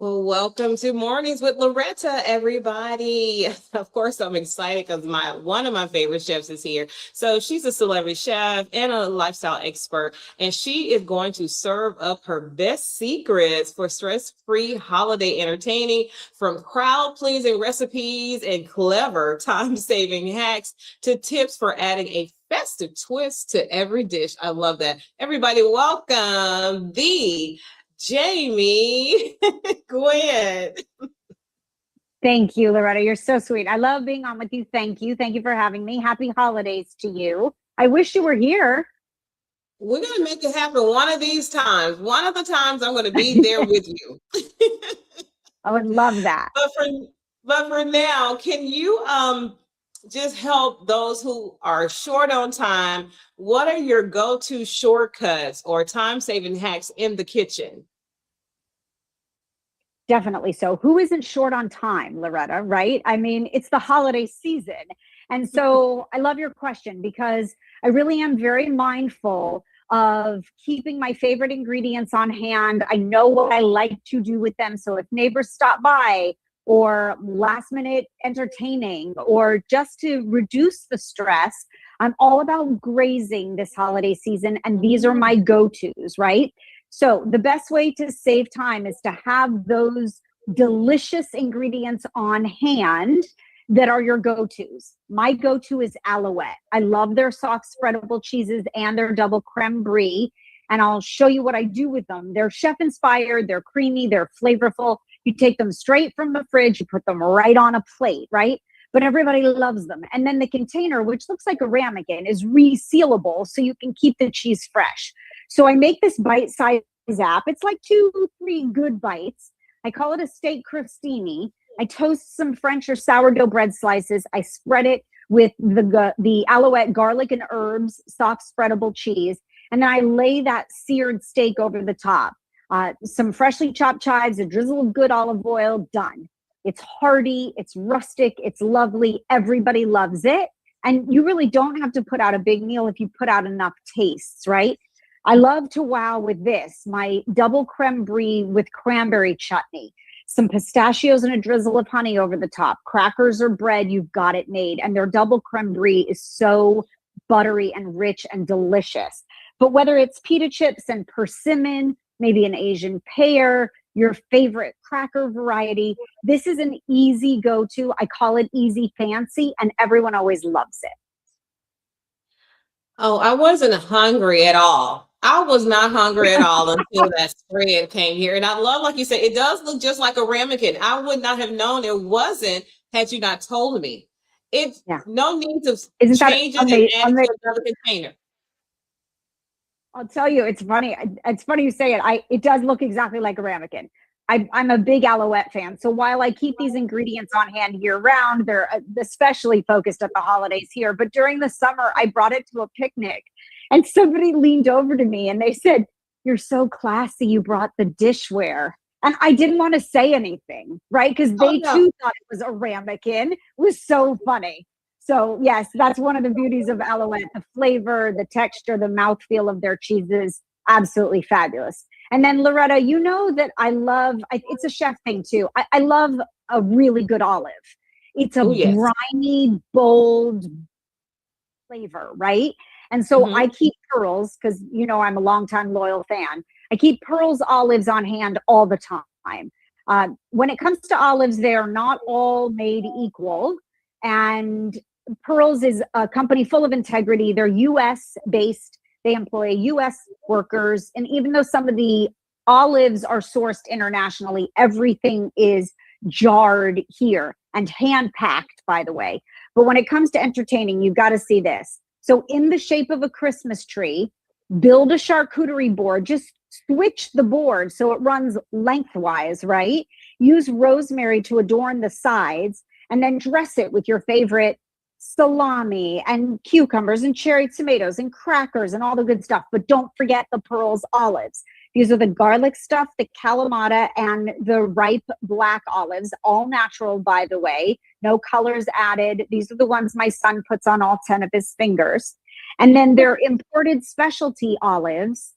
Well, welcome to Mornings with Loretta, everybody. Of course, I'm excited because one of my favorite chefs is here. So she's a celebrity chef and a lifestyle expert, and she is going to serve up her best secrets for stress-free holiday entertaining, from crowd-pleasing recipes and clever time-saving hacks to tips for adding a festive twist to every dish. I love that. Everybody, welcome the Jamie Gwen. Thank you, Loretta. You're so sweet. I love being on with you. Thank you. Thank you for having me. Happy holidays to you. I wish you were here. We're going to make it happen one of these times. One of the times I'm going to be there with you. I would love that. But for now, can you just help those who are short on time? What are your go-to shortcuts or time-saving hacks in the kitchen? Definitely so. Who isn't short on time, Loretta, right? I mean, it's the holiday season. And so I love your question because I really am very mindful of keeping my favorite ingredients on hand. I know what I like to do with them. So if neighbors stop by or last minute entertaining or just to reduce the stress, I'm all about grazing this holiday season. And these are my go-tos, right? So the best way to save time is to have those delicious ingredients on hand that are your go-tos. My go-to is Alouette. I love their soft spreadable cheeses and their double creme brie. And I'll show you what I do with them. They're chef inspired, they're creamy, they're flavorful. You take them straight from the fridge, you put them right on a plate, right? But everybody loves them. And then the container, which looks like a ramekin, is resealable so you can keep the cheese fresh. So I make this bite-sized app. It's like 2-3 good bites. I call it a steak crostini. I toast some French or sourdough bread slices. I spread it with the Alouette garlic and herbs, soft spreadable cheese. And then I lay that seared steak over the top. Some freshly chopped chives, a drizzle of good olive oil, done. It's hearty, it's rustic, it's lovely. Everybody loves it. And you really don't have to put out a big meal if you put out enough tastes, right? I love to wow with this, my double creme brie with cranberry chutney, some pistachios and a drizzle of honey over the top, crackers or bread, you've got it made. And their double creme brie is so buttery and rich and delicious. But whether it's pita chips and persimmon, maybe an Asian pear, your favorite cracker variety, this is an easy go-to. I call it easy fancy, and everyone always loves it. Oh, I wasn't hungry at all. I was not hungry at all until that spread came here. And I love, like you said, it does look just like a ramekin. I would not have known it wasn't had you not told me. It's no need to Isn't change it and add it to another container. I'll tell you, it's funny. It's funny you say it. It does look exactly like a ramekin. I'm a big Alouette fan. So while I keep these ingredients on hand year round, they're especially focused at the holidays here. But during the summer, I brought it to a picnic and somebody leaned over to me and they said, "You're so classy. You brought the dishware." And I didn't want to say anything, right? Because they too thought it was a ramekin. It was so funny. So yes, that's one of the beauties of Alouette, the flavor, the texture, the mouthfeel of their cheeses, absolutely fabulous. And then Loretta, you know that I love, it's a chef thing too. I love a really good olive. It's a briny, bold flavor, right? And so I keep Pearls, because you know I'm a longtime loyal fan. I keep Pearls olives on hand all the time. When it comes to olives, they are not all made equal. And Pearls is a company full of integrity. They're US based. They employ US workers. And even though some of the olives are sourced internationally, everything is jarred here and hand packed, by the way. But when it comes to entertaining, you've got to see this. So in the shape of a Christmas tree, build a charcuterie board. Just switch the board so it runs lengthwise, right? Use rosemary to adorn the sides, and then dress it with your favorite salami and cucumbers and cherry tomatoes and crackers and all the good stuff. But don't forget the Pearls olives. These are the garlic stuff, the Kalamata, and the ripe black olives, all natural, by the way, no colors added. These are the ones my son puts on all 10 of his fingers. And then their imported specialty olives,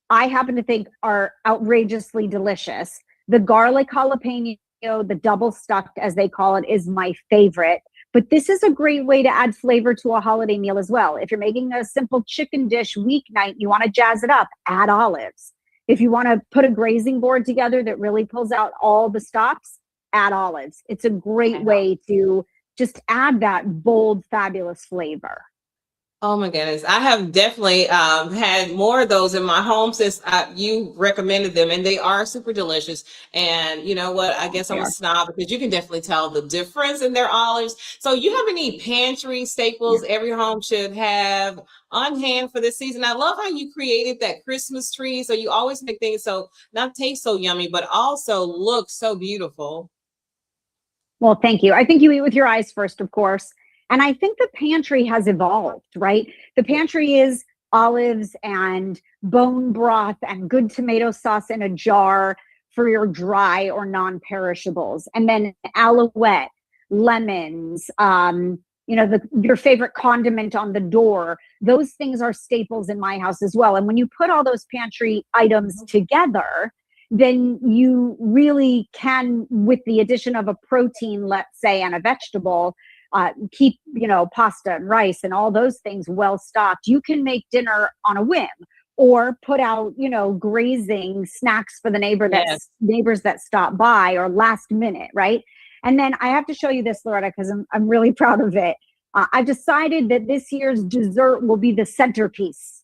I happen to think are outrageously delicious. The garlic jalapeno, the double stuffed, as they call it, is my favorite. But this is a great way to add flavor to a holiday meal as well. If you're making a simple chicken dish weeknight, you want to jazz it up, add olives. If you want to put a grazing board together that really pulls out all the stops, add olives. It's a great way to just add that bold, fabulous flavor. Oh my goodness. I have definitely had more of those in my home since you recommended them, and they are super delicious. And you know what? I guess I'm a snob because you can definitely tell the difference in their olives. So you have any pantry staples every home should have on hand for this season? I love how you created that Christmas tree. So you always make things so not taste so yummy, but also look so beautiful. Well, thank you. I think you eat with your eyes first, of course. And I think the pantry has evolved, right? The pantry is olives and bone broth and good tomato sauce in a jar for your dry or non-perishables. And then alouette, lemons, your favorite condiment on the door. Those things are staples in my house as well. And when you put all those pantry items together, then you really can, with the addition of a protein, let's say, and a vegetable, keep, pasta and rice and all those things well stocked. You can make dinner on a whim or put out, grazing snacks for the neighbors that stop by or last minute, right? And then I have to show you this, Loretta, because I'm really proud of it. I've decided that this year's dessert will be the centerpiece.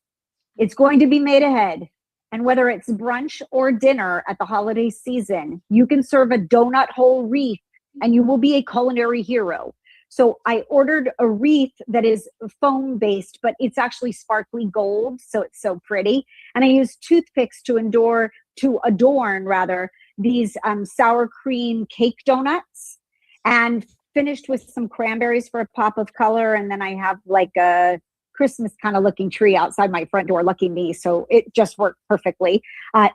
It's going to be made ahead. And whether it's brunch or dinner at the holiday season, you can serve a donut hole wreath and you will be a culinary hero. So I ordered a wreath that is foam based, but it's actually sparkly gold. So it's so pretty. And I used toothpicks to adorn these sour cream cake donuts, and finished with some cranberries for a pop of color. And then I have like a Christmas kind of looking tree outside my front door. Lucky me. So it just worked perfectly.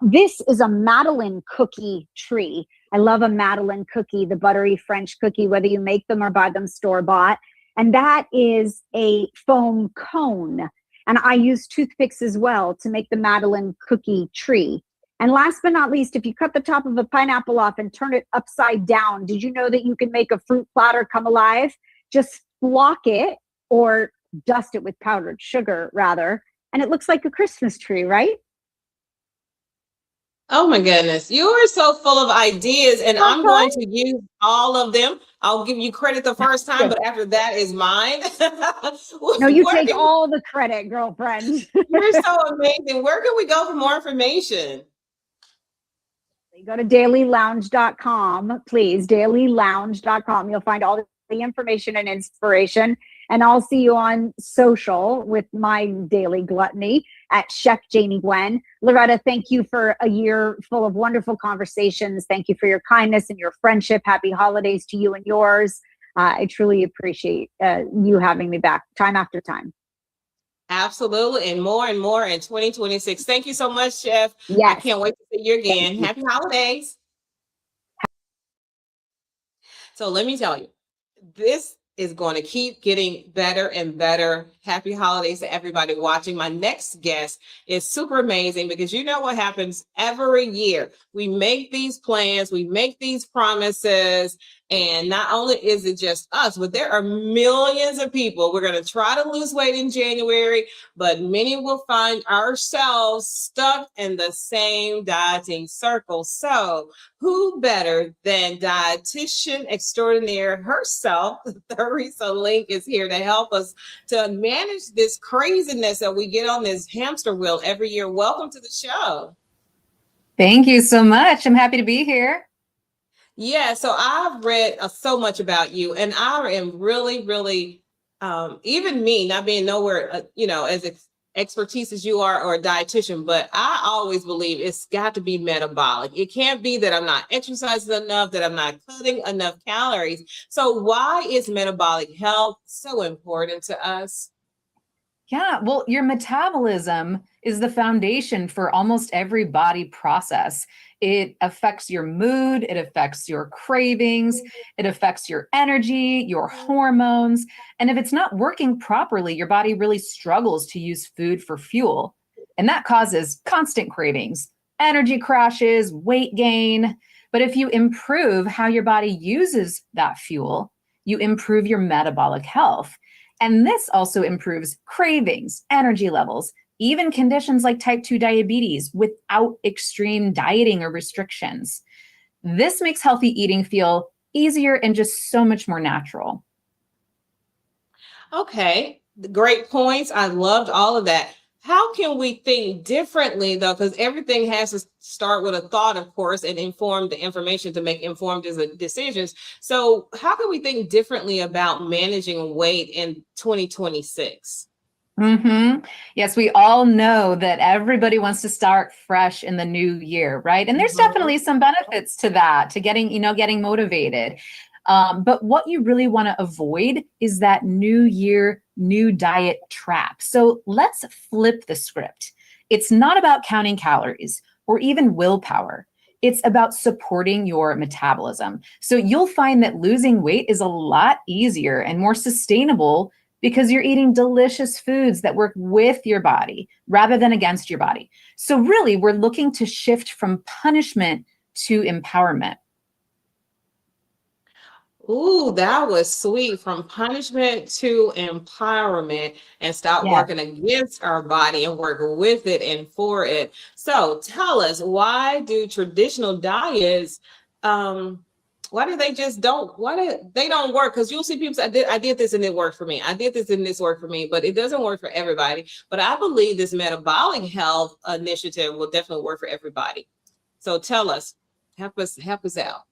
This is a Madeleine cookie tree. I love a Madeleine cookie, the buttery French cookie, whether you make them or buy them store bought. And that is a foam cone. And I use toothpicks as well to make the Madeleine cookie tree. And last but not least, if you cut the top of a pineapple off and turn it upside down, did you know that you can make a fruit platter come alive? Just block it or dust it with powdered sugar rather, and it looks like a Christmas tree, right? Oh my goodness. You are so full of ideas, and I'm going to use all of them. I'll give you credit the first time, but after that is mine. No, you take all the credit, girlfriend. You're so amazing. Where can we go for more information? Go to dailylounge.com, please. Dailylounge.com. You'll find all the information and inspiration. And I'll see you on social with my daily gluttony at Chef Janie Gwen. Loretta, thank you for a year full of wonderful conversations. Thank you for your kindness and your friendship. Happy holidays to you and yours. I truly appreciate you having me back time after time. Absolutely. And more in 2026. Thank you so much, Chef. Yes. I can't wait to see you again. Happy holidays. So let me tell you, this is going to keep getting better and better. Happy holidays to everybody watching. My next guest is super amazing because you know what happens every year. We make these plans, we make these promises, and not only is it just us, but there are millions of people. We're going to try to lose weight in January, but many will find ourselves stuck in the same dieting circle. So who better than dietitian extraordinaire herself? Theresa Link is here to help us to manage this craziness that we get on this hamster wheel every year. Welcome to the show. Thank you so much. I'm happy to be here. Yeah, so I've read so much about you, and I am really, even me not being nowhere, as expertise as you are or a dietitian, but I always believe it's got to be metabolic. It can't be that I'm not exercising enough, that I'm not cutting enough calories. So why is metabolic health so important to us? Yeah, well, your metabolism is the foundation for almost every body process. It affects your mood, it affects your cravings, it affects your energy, your hormones. And if it's not working properly, your body really struggles to use food for fuel. And that causes constant cravings, energy crashes, weight gain. But if you improve how your body uses that fuel, you improve your metabolic health. And this also improves cravings, energy levels, even conditions like type 2 diabetes without extreme dieting or restrictions. This makes healthy eating feel easier and just so much more natural. Okay, great points. I loved all of that. How can we think differently though? Because everything has to start with a thought, of course, and inform the information to make informed decisions. So how can we think differently about managing weight in 2026? Yes, we all know that everybody wants to start fresh in the new year, right? And there's Mhm. definitely some benefits to that, to getting motivated. But what you really want to avoid is that new year, new diet trap. So let's flip the script. It's not about counting calories or even willpower. It's about supporting your metabolism. So you'll find that losing weight is a lot easier and more sustainable because you're eating delicious foods that work with your body rather than against your body. So really, we're looking to shift from punishment to empowerment. Ooh, that was sweet. From punishment to empowerment, and stop Yeah. working against our body and work with it and for it. So tell us, why do traditional diets, why do they just don't, why do they don't work? Because you'll see people say, I did this and it worked for me. I did this and this worked for me, but it doesn't work for everybody. But I believe this metabolic health initiative will definitely work for everybody. So tell us, help us out.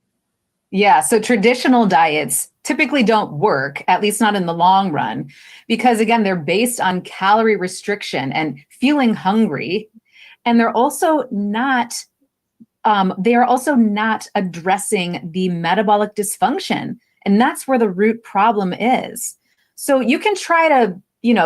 Yeah, so traditional diets typically don't work, at least not in the long run, because again, they're based on calorie restriction and feeling hungry. And they are also not addressing the metabolic dysfunction. And that's where the root problem is. So you can try to,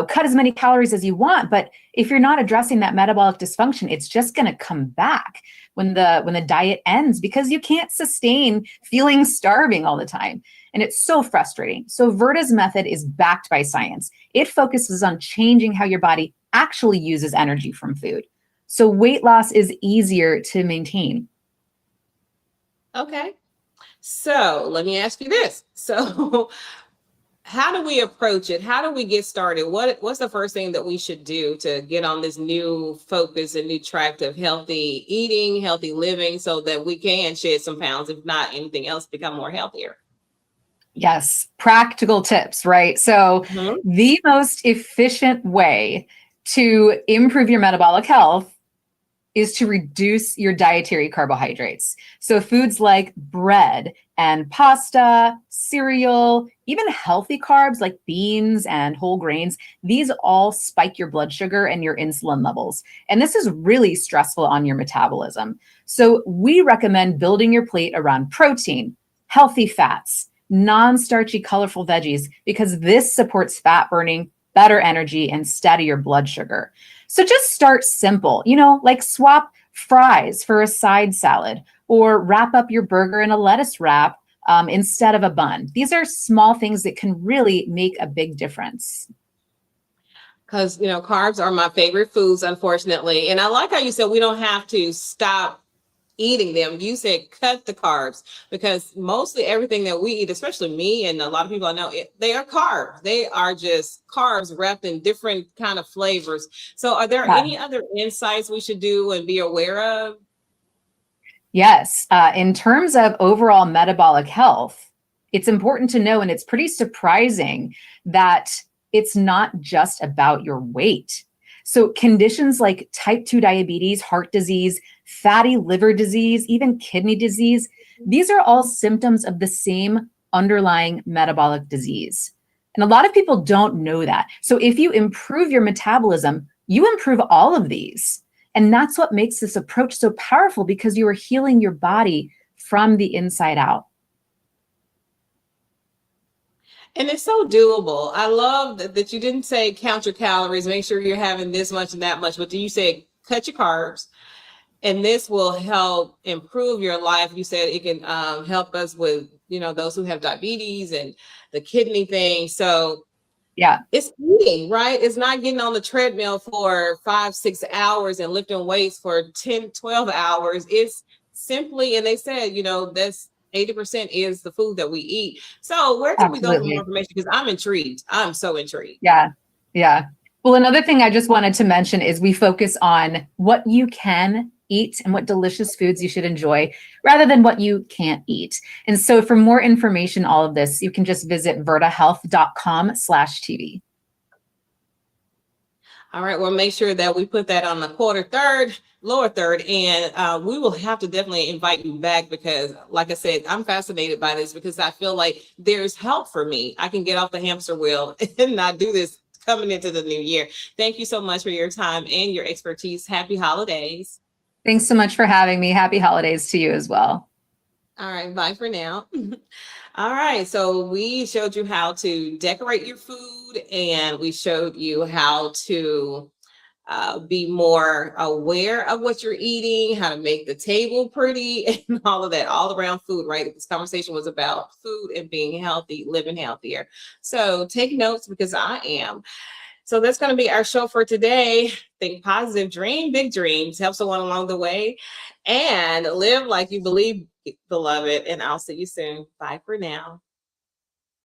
cut as many calories as you want, but if you're not addressing that metabolic dysfunction, it's just going to come back when the diet ends because you can't sustain feeling starving all the time. And it's so frustrating. So Virta's method is backed by science. It focuses on changing how your body actually uses energy from food. So weight loss is easier to maintain. Okay. So let me ask you this. So how do we approach it? How do we get started? What's the first thing that we should do to get on this new focus and new track of healthy eating, healthy living, so that we can shed some pounds, if not anything else, become more healthier? Yes, practical tips, right? So Mhm. the most efficient way to improve your metabolic health is to reduce your dietary carbohydrates. So foods like bread and pasta, cereal, even healthy carbs like beans and whole grains, these all spike your blood sugar and your insulin levels. And this is really stressful on your metabolism. So we recommend building your plate around protein, healthy fats, non-starchy, colorful veggies, because this supports fat burning, better energy, and steadier blood sugar. So just start simple, like swap fries for a side salad or wrap up your burger in a lettuce wrap instead of a bun. These are small things that can really make a big difference. Because carbs are my favorite foods, unfortunately. And I like how you said we don't have to stop eating them. You said cut the carbs, because mostly everything that we eat, especially me and a lot of people I know, they are carbs. They are just carbs wrapped in different kind of flavors. So are there Yeah. any other insights we should do and be aware of? Yes. In terms of overall metabolic health, it's important to know, and it's pretty surprising that it's not just about your weight. So conditions like type 2 diabetes, heart disease, fatty liver disease, even kidney disease, these are all symptoms of the same underlying metabolic disease. And a lot of people don't know that. So if you improve your metabolism, you improve all of these. And that's what makes this approach so powerful, because you are healing your body from the inside out. And it's so doable. I love that you didn't say count your calories, make sure you're having this much and that much, but you said cut your carbs. And this will help improve your life. You said it can help us with, those who have diabetes and the kidney thing. So Yeah. it's eating, right? It's not getting on the treadmill for 5, 6 hours and lifting weights for 10, 12 hours. It's simply, and they said, that's 80% is the food that we eat. So where can we go for more Absolutely. information? Because I'm intrigued. I'm so intrigued. Yeah. Yeah. Well, another thing I just wanted to mention is we focus on what you can eat and what delicious foods you should enjoy rather than what you can't eat. And so for more information, all of this, you can just visit virtahealth.com/TV. All right. Well, make sure that we put that on the lower third, and we will have to definitely invite you back because, like I said, I'm fascinated by this because I feel like there's help for me. I can get off the hamster wheel and not do this coming into the new year. Thank you so much for your time and your expertise. Happy holidays. Thanks so much for having me. Happy holidays to you as well. All right. Bye for now. All right. So we showed you how to decorate your food, and we showed you how to be more aware of what you're eating, how to make the table pretty, and all of that, all around food, right? This conversation was about food and being healthy, living healthier. So take notes because I am. So that's going to be our show for today. Think positive, dream big dreams, help someone along the way, and live like you believe, beloved. And I'll see you soon. Bye for now.